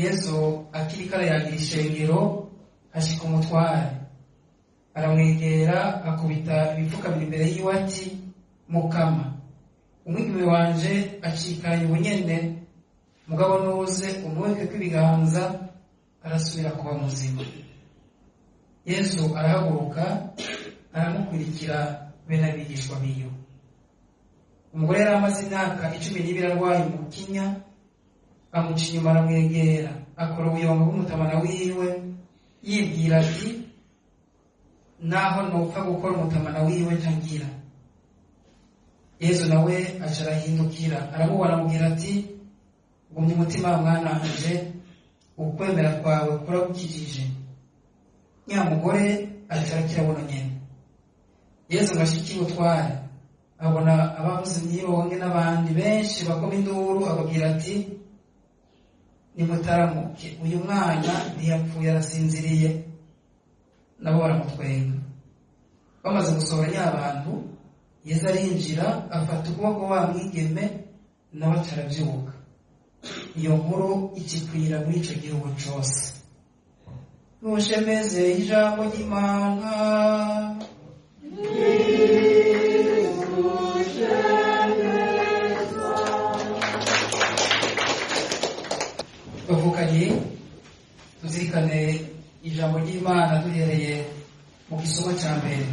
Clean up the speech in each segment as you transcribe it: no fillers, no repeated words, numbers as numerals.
Yesu akiriko arayagira ishengero hashika umutware aramwegera akubita ibifuka biri imbere yiwe ati Mukama, umwigeme wanje acikanye ubunyene, mugabo nuze umweke kw'ibiganza arasubira kuba muzima. Yesu arahaguruka aramukurikira bene abigishwa biwe. Umugore yari amaze imyaka 12 arwaye umukinya, amuca inyuma aramwegera akora ubuyongo bw'umutamana wiwe yibwira ati naho nopfa gukora umutamana wiwe ntangira. Yesu nawe aca arahindukira aramubona amubwira ati gumya umutima mwana wanje, ukwemera kwawe kuragukijije. Nyamugore aca arakira buno nyene. Yesu ngashiki ubutware abona abavuze imyironge n'abandi benshi bakoma induru, ababwira ati nimutaramuke, uyu mwana ntiyapfuye arasinziriye. Nabo baramutwenga. Bamaze gusohora ny'abantu, Yesu arinjira afata ukuboko wa mwigeme nawe aravyuka. Iyo nkuru ikikwira muri ico gihugu cose. Nushemeze ijambo ry'Imana. Bavukanye tuzirikane ijambo ry'Imana duhereye mu gisomo cya mbere.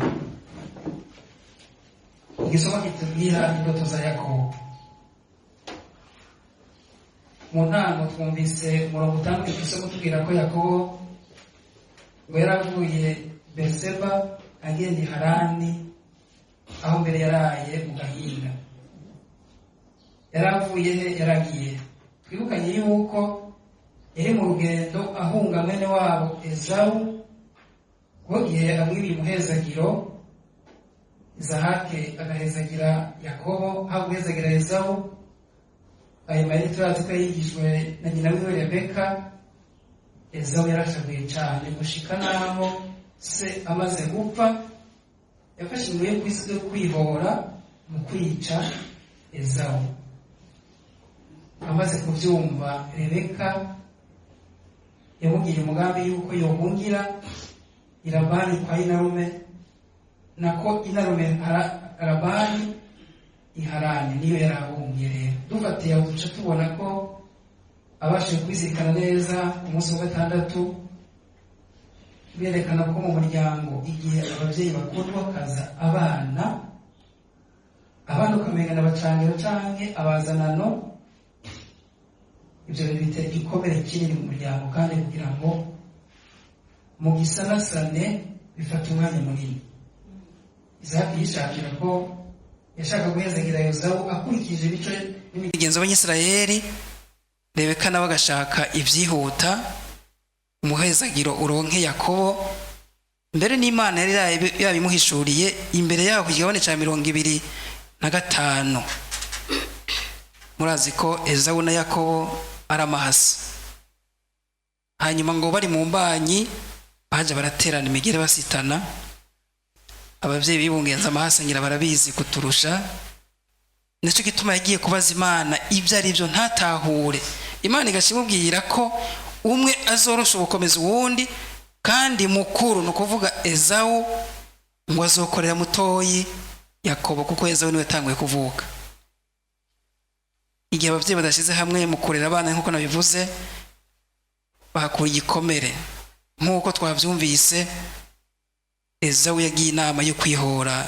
Igisomo kitubwira indoto za Yakobo. Mu ntango twumvise umurongo utambwe igisomo tubwira ko Yakobo ngo yaravuye Berseba agenda i Harani, aho mbere yaraye mu gahinga. Yaravuye yaragiye. Twibukanye yuko yari mu rugendo ahunga mwene wabo Esawu, ngo gihe amwibiye umuhezagiro, Izahake agahezagira Yakobo, aho guhezagira Esawu. Ayo mayeri turazi ko yigishwe na nyina wiwe Rebeka. Esawu yarashavuye cyane gushika naho se amaze gupfa yafashe inguye kw'isi yo kwihora mu kwica Esawu. Amaze kuvyumva, Rebeka yamubwiye umugambi yuko yohungira i Labani kwa Inarume, nako Inarume Labani i Harani niyo yarahungiye. Rero dufatiye aho duca tubona ko abashije kubizirikana neza ku munsi wa gatandatu, berekana ko mu muryango igihe abavyeyi bakundwa kaza abana ukamenya n'abacangiro canke abazanano, ibyo bitera igikomere kinini mu muryango, kandi kugira ngo mu gisanasane bifata umwanya munini. Izahaki yishakira ko yashaka guhezagira Yosawu akurikije imico n'imigenzo y'Abanyisirayeli. Rebeka nawe agashaka ivyihuta, umuhezagiro uronke Yakobo. Mbere n'Imana yari yabimuhishuriye imbere yaho ku kigabane ca 25. Murazi ko Esawu na Yakobo aramahasa. Hanyuma ngo bari mu mbanyi baje baraterana imigere basitana. Abavyeyi bibungenza amahasa ngira barabizi kuturusha. Nico gituma yagiye kubaza Imana ibyo ari byo ntatahure. Imana igashimubwira ko umwe azorosha ubukomeza uwundi, kandi mukuru no kuvuga Esawu ngo azokorera mutoyi Yakobo, kuko Esawu niwe tanguye kuvuka. Igihe abavyeyi badashize hamwe mu kurera abana nkuko nabivuze, bahakura igikomere. Nkuko twavyumvise, Esawu yagiye inama yo kwihora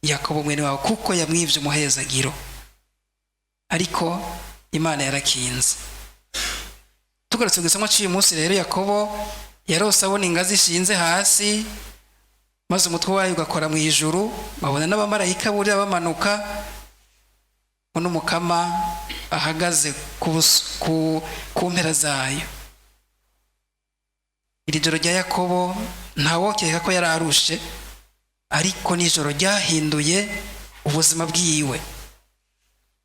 Yakobo mwene wawe kuko yamwivye umuhezagiro, ariko Imana yarakinze. Tugarutse gusamwa cy'uyu munsi rero, Yakobo yarose abona ingazi ishinze hasi, maze umutwe wayo ugakora mu ijuru, babona n'abamarayika burira bamanuka, n'umukama ahagaze ku mpera zayo. Iri joro rya Yakobo ntawokeka ko yararushe, ariko nijoro ryahinduye ubuzima bwiwe.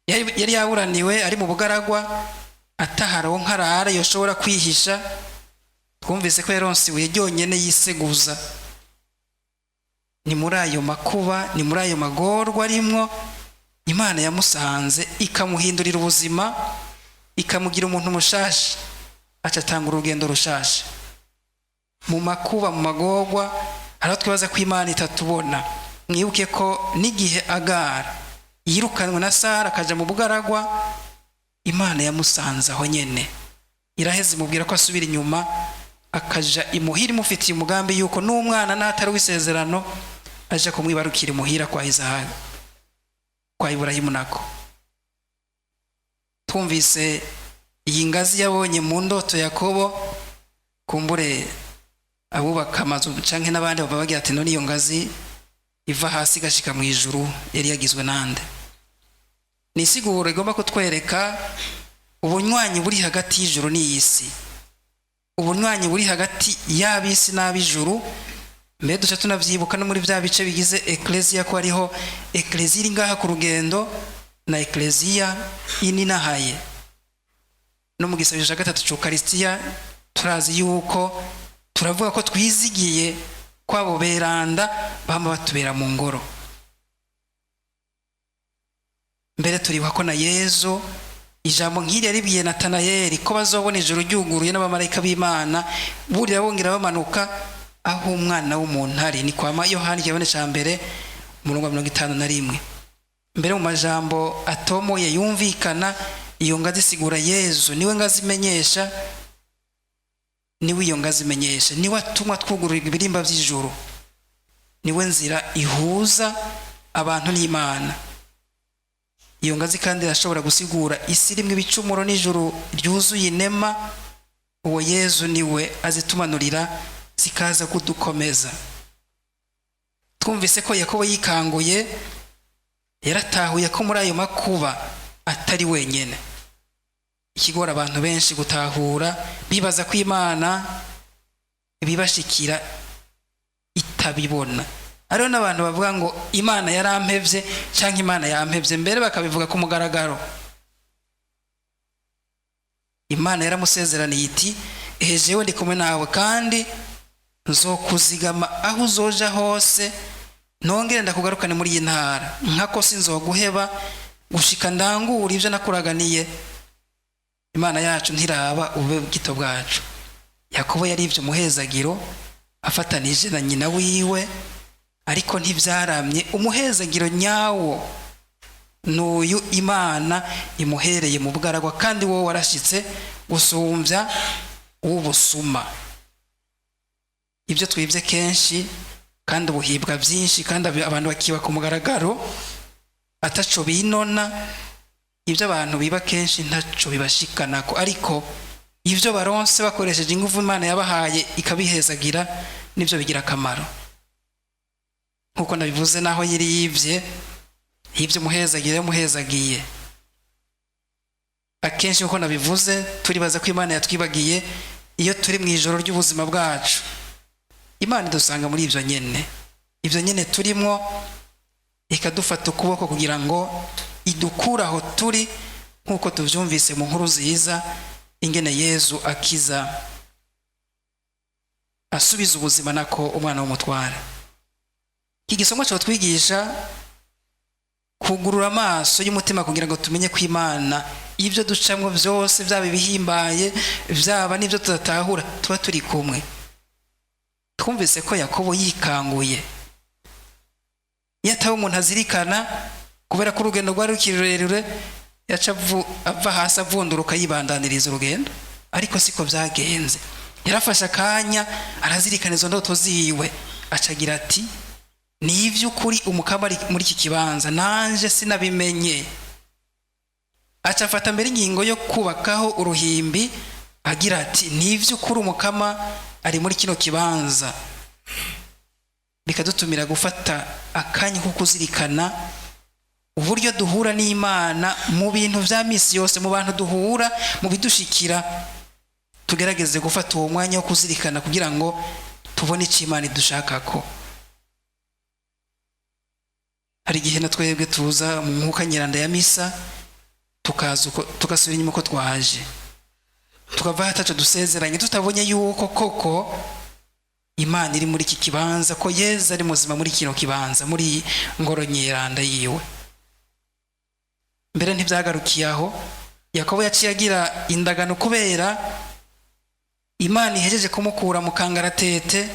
Yari yaburaniwe ari mu bugaragwa, ataharonka arara yoshobora kwihisha. Twumvise ko yaronse ibuye ryonyene yiseguza. Ni muri ayo makuba, ni muri ayo magorwa arimwo, Imana yamusanze ikamuhindurira ubuzima, ikamugira umuntu mushasha. aca atanga urugendo rushasha mu makuba, mu magorwa. Araho twibaza ko Imana itatubona. Mwibuke ko n'igihe Agara yirukanwe na Sara akaja mu bugaragwa, Imana yamusanze aho nyene, iraheze imubwira ko asubira inyuma akaja imuhira, imufitiye umugambi yuko n'umwana natari w'isezerano aja kumwibarukira imuhira kwa Isahaki, kwa Iburahimu nako. Twumvise iyi ngazi yabonye mu ndoto Yakobo, kumbure abubaka amazu canke n'abandi baba bagira ati none iyo ngazi iva hasi gashika mu ijuru yari yagizwe nande? Ni siguro igomba kutwereka ubunywanyi buri hagati y'ijuru n'iyisi, ubunywanyi buri hagati y'abisi n'ab'ijuru. Mbere duca tunavyibuka no muri vya bice bigize ekleziya ko ariho ekleziya iri ngaha ku rugendo na ekleziya ininahaye. No mu gisabisho cya gatatu c'Ukaristiya turazi yuko turavuga ko twizigiye kwabo beranda bama batubera mu ngoro. Mbere turibuka ko na Yesu ijambo nk'iri yaribwiye Natanayeli ko bazobona ijuru ryuguruye n'abamarayika b'Imana burira bongera bamanuka aho umwana w'umuntu ari. Ni kwa Yohana igabane ca mbere umurongo wa 51. Mbere mu majambo atomoye yumvikana, iyo ngazi sigura Yesu niwe ngazi imenyesha, niwe iyo ngazi imenyesha, niwe atumwa twugururirwa ibirimba vy'ijuru, niwe nzira ihuza abantu n'Imana. Iyo ngazi kandi irashobora gusigura isi rimwe ibicumuro n'ijuru ryuzuye inema. Uwo Yesu niwe azitumanurira zikaza kudukomeza. Twumvise ko Yakobo yikanguye, yaratahuye ko muri ayo makuba atari wenyene. Ikigora abantu benshi gutahura, bibaza ko Imana ibibashikira itabibona. Ariho n'abantu bavuga ngo Imana yarampevye canke Imana yampevye, mbere bakabivuga ku mugaragaro. Imana yaramusezeraniye iti jewe ndi kumwe nawe kandi nzokuzigama aho uzoja hose, nongere ndakugarukane muri iyi ntara, nkako sinzoguheba gushika ndangura ivyo nakuraganiye. Imana yacu ntiraba ube bwito bwacu. Yakobo yari ivyo muhezagiro afatanije na nyina wiwe, ariko ntivyaramye umuhezagiro nyawo n'uyu Imana imuhereye mu bugaragwa, kandi wowe warashitse gusumvya ubusuma. Ibyo twibye kenshi kandi ubuhibwa byinshi, kandi abantu bakiba ku mugaragaro ataco binona. Ibyo abantu biba kenshi ntaco bibashikanako, ariko ivyo baronse bakoresheje ingufu Imana yabahaye ikabihezagira nivyo bigira akamaro. Nkuko nabivuze, naho yiri yivye ivyo muhezagiye akenshi, nkuko nabivuze, turibaza ko Imana yatwibagiye iyo turi mu ijoro ry'ubuzima bwacu. Imana idusanga muri ivyo nyene turimwo, ikadufata ukuboko kugira ngo idukura aho turi, nkuko tuvyumvise mu nkuru nziza ingene Yesu akiza, asubiza ubuzima nako umwana w'umutwara. Iki gisomo cyo twigisha kugurura amaso y'umutima kugira ngo tumenye ko Imana ibyo ducamwo byose, byaba ibihimbaye byaba n'ibyo tudatahura, tuba turi kumwe. Twumvise ko Yakobo yikanguye, yataho umuntu azirikana, kubera ko urugendo rwari rukirurerure, yaca ava hasi avunduruka yibandaniriza urugendo. Ariko siko byagenze, yarafashe akanya arazirikana izo ndoto ziwe, acagira ati ni ivy'ukuri umukama ari muri iki kibanza, nanje sinabimenye. Aca afata mbere ingingo yo kubakaho uruhimbi, agira ati ni ivy'ukuri umukama ari muri kino kibanza. Bikadutumira gufata akanya ko kuzirikana uburyo duhura n'Imana mu bintu vya misi yose, mu bantu duhura, mu bidushikira. Tugerageze gufata uwo mwanya wo kuzirikana kugira ngo tubone icyo Imana idushakako. Hari igihe na twebwe tuza mu mwuka nyiranda ya misa, tugasubira inyuma ko twaje, tukava hataco dusezeranye, tutabonye yuko koko Imana iri muri iki kibanza, ko Yesu ari muzima muri kino kibanza, muri ngoro nyiranda yiwe. Mbere ntivyagarukiye aho, Yakobo yaciye agira indagano kubera Imana ihejeje kumukura mu kangaratete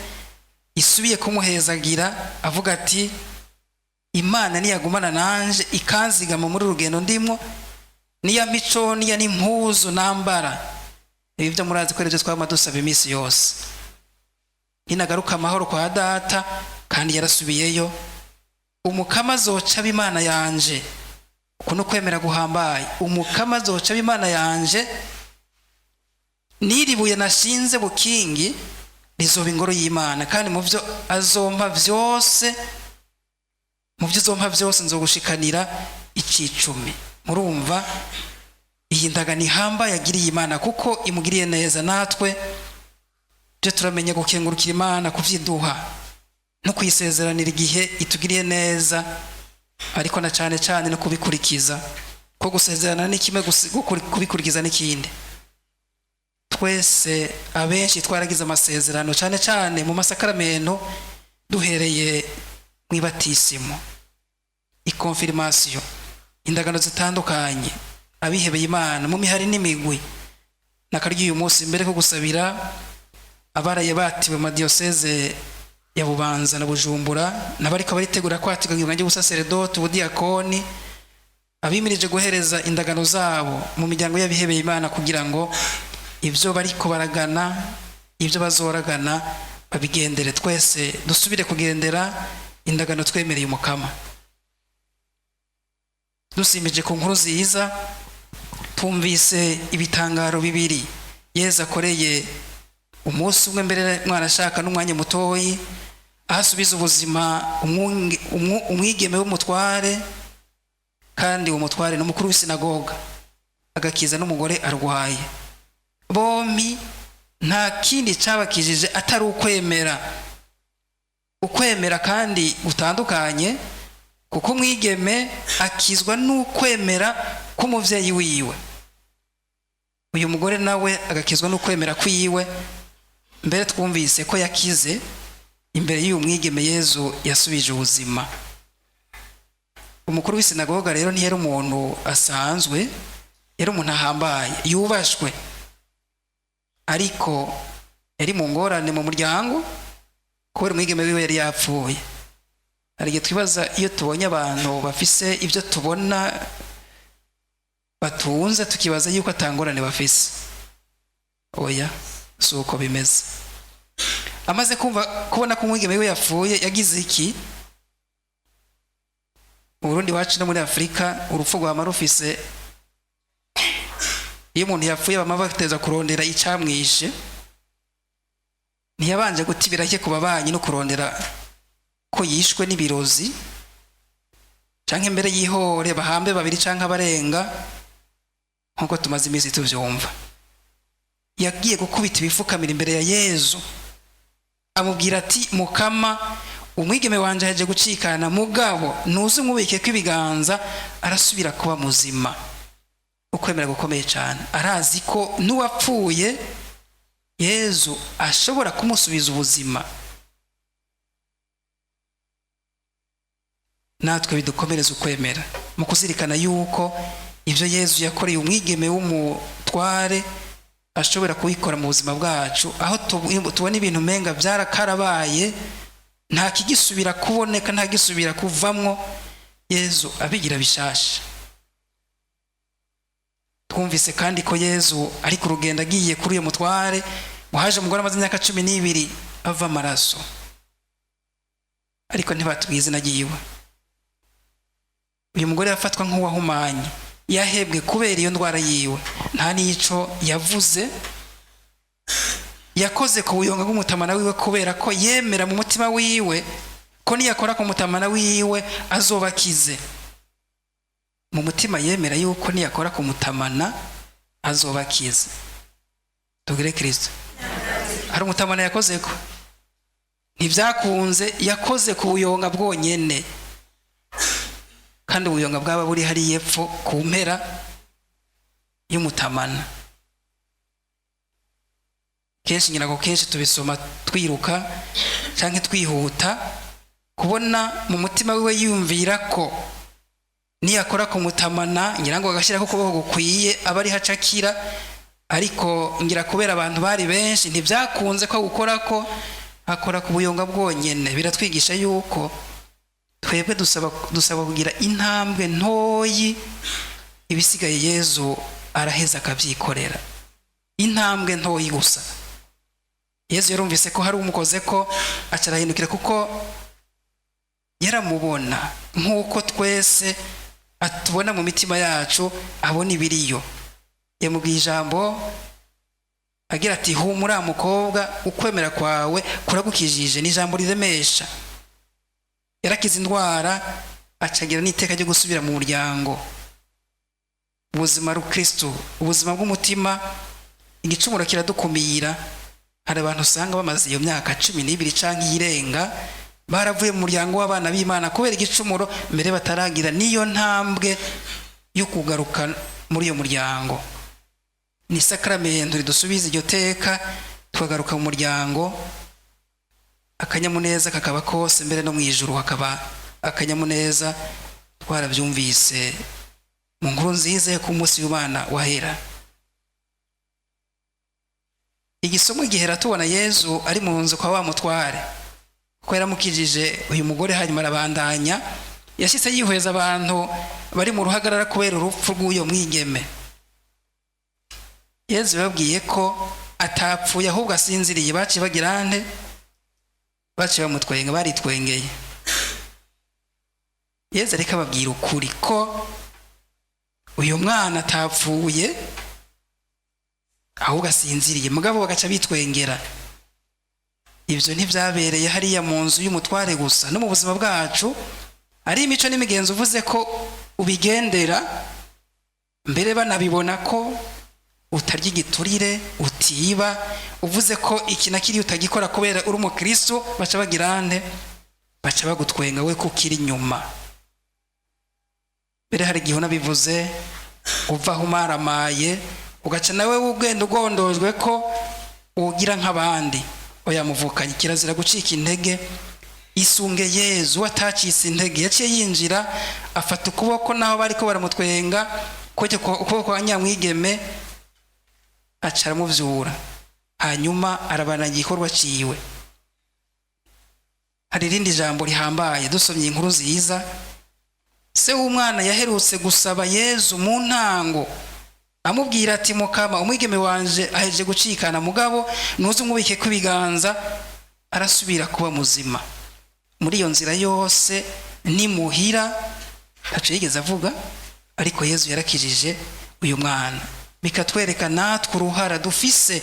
isubiye kumuhezagira avuga ati Imana niyagumana nanje ikanzigama muri rugendo ndimo niya mico niya n'impuzu nambara. Ibyo murazi ko rero twama dusaba iminsi yose. Inagaruka amahoro kwa data kandi yarasubiyeyo. Umukama azoca b'Imana yanje. Kuno kwemera guhambaye. Umukama azoca b'Imana yanje. Niribuye nashinze bukingi rizoba ingoro y'Imana kandi mu byo azompa byose nzogushikanira icicumi. Murumva iyi ndagano ihambaye yagiriye Imana kuko imugiriye neza. Natwe byo turamenye gukengurukira Imana kuvyiduha no kuyisezeranira igihe itugiriye neza, ariko na cyane cyane no kubikurikiza, ko gusezerana ni kimwe, kubikurikiza n'ikindi. Twese abenshi twaragize amasezerano cyane cyane mu masakaramento, duhereye mu ibatisimo, ikonfirmation, indagano zitandukanye, abihebeye Imana mu mihari n'imigwi. Nakaryo uyu munsi mbere ko gusabira abaraye batiwe mu diocese ya Bubanza na Bujumbura, nabariko baritegura kwatiga ngibanje busaseredoti ubudiakoni, abimirije guhereza indagano zabo mu miryango y'abihebeye Imana kugira ngo ibyo bariko baragana, ibyo bazoragana babigendere. Twese dusubire kugendera indagano twemereye Umukama. Dusimije ku nkuru ziza, tumvise ibitangaro bibiri Yesu akoreye umunsi umwe mbere mwarashaka n'umwanya mutoyi, ahasubiza ubuzima umwigeme w'umutware, kandi uwo mutware n'umukuru w'isinagoga, agakiza n'umugore arwaye. Bombi nta kindi cabakijije atari ukwemera kandi gutandukanye, kuko umwigeme akizwa n'ukwemera k'umuvyeyi wiwe, uyu mugore nawe agakizwa n'ukwemera kwiwe. Mbere twumvise ko yakize imbere y'uyu mwigeme Yesu yasubije ubuzima. Umukuru w'isinagoga rero ntiyari umuntu asanzwe, yari umuntu ahambaye yubashwe, ariko yari mu ngorane mu muryango kubera umwigeme wiwe yari yapfuye. Hari igihe twibaza, iyo tubonye abantu bafise ibyo tubona batunze, tukibaza yuko atangorane bafise. Oya, si uko bimeze. Amaze kubona ko umwigeme wiwe yapfuye, yagize iki? Mu Burundi wacu no muri Afrika urupfu rwama rufise, iyo umuntu yapfuye bama bateza kurondera icamwishe. Ntiyabanje gutibira ke kubabanyi no kurondera ko yishwe n'ibirozi, canke mbere yihore bahambe babiri canke abarenga nkuko tumaze iminsi tuvyumva. Yagiye gukubita ibifukamira imbere ya Yesu, amubwira ati Mukama, umwigeme wanje aje gucikana, mugabo ntuzi umubike kw'ibiganza arasubira kuba muzima. Ukwemera gukomeye cyane. Arazi ko n'uwapfuye Yesu ashobora kumusubiza ubuzima. Natwe bidukomereza ukwemera mu kuzirikana yuko ibyo Yesu yakoreye umwigeme w'umutware ashobora kubikora mu buzima bwacu, aho tubona ibintu menga byarakarabaye, nta kigisubira kuboneka, nta gisubira kuvamwo, Yesu abigira bishasha. Twumvise kandi ko Yesu ari ku rugendo agiye kuri uyu mutware wahaje umugore amaze imyaka 12 ava amaraso, ariko ntibatubwiye izina ryiwe. Uyu mugore yafatwa nk'uwahumanye, yahebwe kubera iyo ndwara yiwe, nta nico yavuze. Yakoze ku buyonga bw'umutamana wiwe kubera ko yemera mu mutima wiwe ko niyakora ku mutamana wiwe azobakize. Mu mutima yemera yuko niyakora ku mutamana azobakize. Tugire Kristo. Hari umutamana yakoze ko ntibyakunze, yakoze ku buyonga bwonyene, kandi ubuyonga bwaba buri hari yepfo ku mpera y'umutamana. Kenshi nyina ko kenshi tubisoma twiruka canke twihuta, kubona mu mutima wiwe yumvira ko niyakora ku mutamana nyirango agashira ko kubaho gukwiye abari hacakira, ariko ngira kubera abantu bari benshi ntibyakunze ko gukora ko akora ku buyonga bwonyene. Biratwigisha yuko twebwe dusaba kugira intambwe ntoyi, ibisigaye Yezu araheza akabyikorera. Intambwe ntoyi gusa. Yezu yarumvise ko hari umukoze ko acarahindukira, kuko yaramubona nk'uko twese atubona mu mitima yacu, abona ibiriyo. Yamubwiye ijambo agira ati humura mukobwa, ukwemera kwawe kuragukijije. Ni ijambo riremesha. Yarakize indwara, acagira n'iteka ryo gusubira mu muryango. Ubuzima rukristo, ubuzima bw'umutima, igicumuro kiradukumira. Hari abantu usanga bamaze iyo myaka 12 canke irenga baravuye mu muryango w'abana b'Imana kubera igicumuro, mbere bataragira niyo ntambwe yo kugaruka muri iyo muryango. Ni sakramento ridusubiza iryo teka, twagaruka mu muryango, akanyamuneza kakaba kose, mbere no mu ijuru hakaba akanyamuneza. Twarabyumvise mu nkuru nziza yo ku munsi w'Imana wahera. Igisomo gihera tubona Yezu ari mu nzu kwa wa mutware, ko yaramukijije uyu mugore, hanyuma arabandanya. Yashitse yihweza abantu bari mu ruhagarara kubera urupfu rw'uyo mwigeme. Yezu yababwiye ko atapfuye ahubwo asinziriye. Baciye bagira nte? Baciye bamutwenga, baritwengeye. Yezu ariko ababwira ukuri ko uyu mwana atapfuye ahubwo asinziriye, mugabo bagaca bitwengera. Ibyo ntibyabereye hariya mu nzu y'umutware gusa, no mu buzima bwacu ari imico n'imigenzo uvuze ko ubigendera, mbere banabibona ko utarya igiturire, utiba, uvuze ko iki na kiri utagikora kubera uri umukristo, baca bagira nte? Baca bagutwenga we kukiri inyuma. Mbere hari igihe unabivuze uvaho umaramaye, ugaca nawe ugenda ugondojwe ko ugira nk'abandi. Oya muvukanye, kirazira gucika intege. Isunge Yezu atacitse intege, yaciye yinjira afata ukuboko naho bariko baramutwenga, ukuboko kwa nyamwigeme aca aramuvyura, hanyuma arabana igikorwa ciwe. Hari irindi jambo rihambaye dusomye inkuru nziza. Se w'umwana yaherutse gusaba Yezu mu ntango, amubwira ati mukama, umwigeme wanje aheje gucikana, mugabo nuze umubike kwibiganza arasubira kuba muzima. Muri iyo nzira yose ni muhira aco yigeze avuga, ariko Yezu yarakijije uyu mwana. Bikatwereka natwe uruhara dufise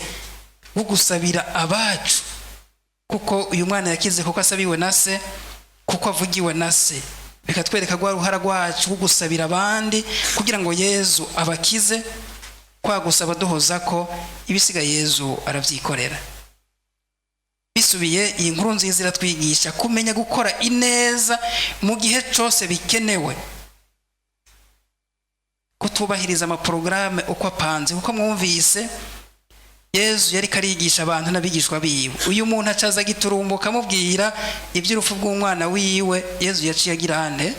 wo gusabira abacu, kuko uyu mwana yakize kuko asabiwe na se, kuko avugiwe na se. Bikatwereka gwa ruhara rwacu wo gusabira abandi kugira ngo Yezu abakize, kwa gusaba duhoza ko ibisiga Yezu aravyikorera. Bisubiye, iyi nkuru nziza iratwigisha kumenya gukora ineza mu gihe cyose bikenewe, kutubahiriza amaporogaramu uko apanze. Kuko mwumvise Yezu yari karigisha abantu n'abigishwa biwe, uyu muntu acaza giturumbuka amubwira iby'urupfu bw'umwana wiwe. Yezu yaciye agira nte?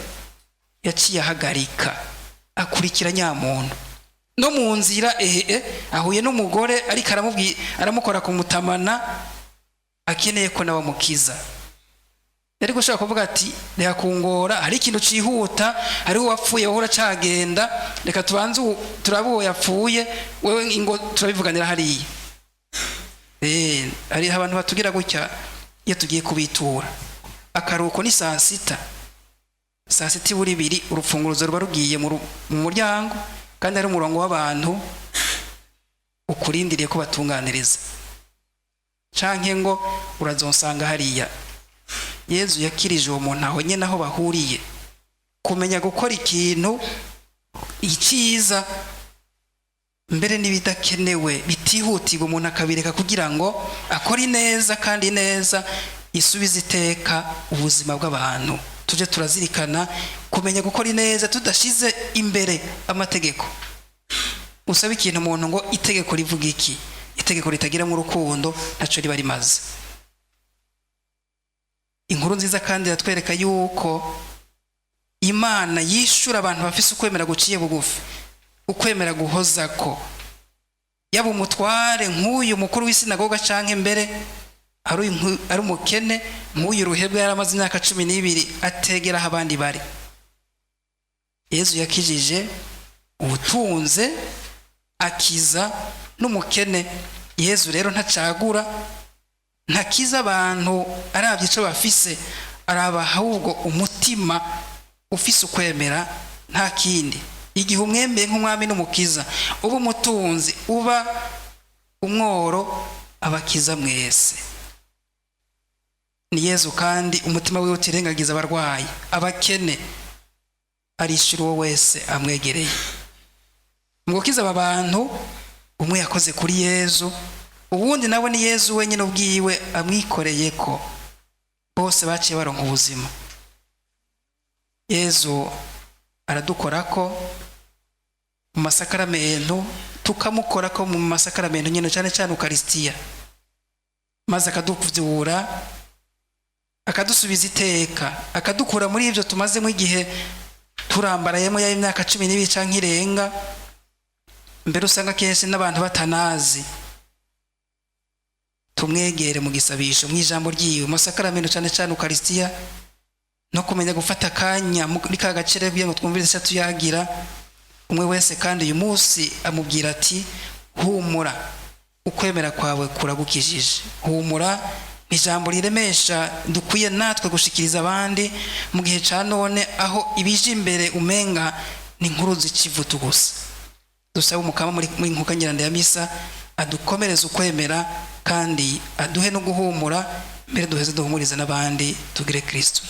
Yaciye ahagarika, akurikira nyamuntu. No mu nzira ahuye n'umugore ariko aramukora ku mutamana, akeneye ko nawe mukiza. Yari gushaka kuvuga ati reka kungora, hari ikintu cihuta, hari uwapfuye wowe uracagenda, reka tubanze turabuwe yapfuye, wewe ingo turabivuganira hariya. Hari abantu batugira gutya iyo tugiye kubitura. Akaruko ni saa sita buri biri, urufunguruzo ruba rugiye mu muryango, kandi ari umurongo w'abantu ukurindiriye ko batunganiriza, canke ngo urazonsanga hariya. Yezu yakirije uwo muntu aho nyene aho bahuriye. Kumenya gukora ikintu iciza, mbere n'ibidakenewe bitihutirwa, umuntu akabireka kugira ngo akore neza, kandi neza isubiza iteka ubuzima bw'abantu. Tuje turazirikana kumenya gukora neza tudashize imbere amategeko. Usaba ikintu umuntu ngo itegeko rivuga iki? Itegeko ritagira mu rukundo ntaco riba rimaze. Inkuru nziza kandi iratwereka yuko Imana yishura abantu bafise ukwemera guciye bugufi, ukwemera guhoza ko. yaba umutware nk'uyu mukuru w'isinagoga canke mbere ari umukene nk'uyu ruhebwa yaramaze imyaka 12 ategera aho abandi bari. Yesu yakijije ubutunze akiza n'umukene. Yesu rero ntacagura, ntakiza abantu aravye ico bafise, araba ahubwo umutima ufise ukwemera nta kindi. Igihe umwemeye nk'umwami n'umukiza, uba umutunzi, uba umworo, abakiza mwese. Ni Yesu kandi umutima wiwe utirengagiza abarwayi, abakene, arishura uwo wese amwegereye. Mu gukiza aba bantu, umwe yakoze kuri Yesu, ubundi nawe ni Yesu wenyine ubwiwe amwikoreye ko bose baciye baronka ubuzima. Yesu aradukorako mu masakaramentu, tukamukorako mu masakaramentu nyine cyane cyane Ukaristiya, maze akaduvyura, akadusubiza iteka, akadukura muri ivyo tumazemo igihe turambarayemo ya imyaka 12 canke irenga, mbere usanga kenshi n'abantu batanazi. Tumwegere mu gisabisho, mu ijambo ryiwe, mu masakaramentu cyane cyane Ukaristiya, no kumenya gufata akanya muri ka gacere bwiye ngo twumvire se tuyagira. Umwe wese kandi uyu munsi amubwira ati humura, ukwemera kwawe kuragukijije. Humura ijambo riremesha dukwiye natwe gushikiriza abandi mu gihe ca none, aho ibije imbere umenga ni inkuru z'ikivutu gusa. Dusaba umukama muri nkukanyiranda ya misa adukomereze ukwemera kandi aduhe no guhumura, mbere duheze duhumurize n'abandi, tugire Kristo.